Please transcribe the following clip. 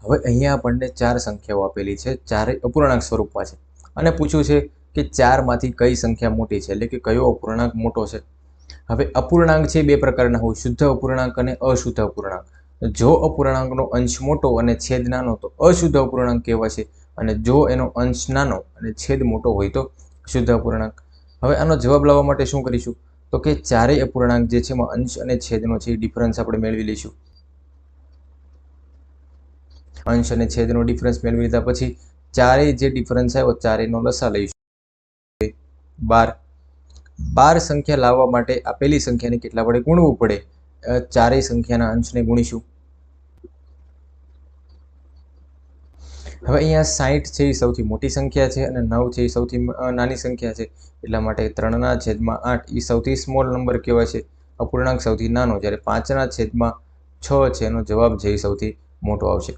હવે અહીંયા આપણને 4 સંખ્યાઓ આપેલી છે, ચારે અપૂર્ણાંક સ્વરૂપમાં છે અને પૂછ્યું છે કે 4માંથી કઈ સંખ્યા મોટી છે, એટલે કે કયો અપૂર્ણાંક મોટો છે। હવે અપૂર્ણાંક છે બે પ્રકારના હોય, શુદ્ધ અપૂર્ણાંક અને અશુદ્ધ અપૂર્ણાંક। જો અપૂર્ણાંકનો અંશ મોટો અને છેદ નાનો તો અશુદ્ધ અપૂર્ણાંક કહેવાશે, અને જો એનો અંશ નાનો અને છેદ મોટો હોય તો શુદ્ધ અપૂર્ણાંક। હવે આનો જવાબ લાવવા માટે શું કરીશું તો કે ચારેય અપૂર્ણાંક જે છે એમાં અંશ અને છેદનો છે ડિફરન્સ આપણે મેળવી લઈશું। અંશ અને છેદનો ડિફરન્સ મેળવી લીધા પછી ચારેય જે ડિફરન્સ આવ્યો ચારેયનો લસા લઈશું 12। 12 સંખ્યા લાવવા માટે આપેલી સંખ્યાને કેટલા વડે ગુણવું પડે, ચારેય સંખ્યાના અંશને ગુણીશું। હવે અહીંયા 60 છે એ સૌથી મોટી સંખ્યા છે અને 9 છે એ સૌથી નાની સંખ્યા છે, એટલા માટે 3/8 એ સૌથી સ્મોલ નંબર કહેવાય છે, અપૂર્ણાંક સૌથી નાનો, જ્યારે 5/6 છે એનો જવાબ છે એ સૌથી મોટો આવશે।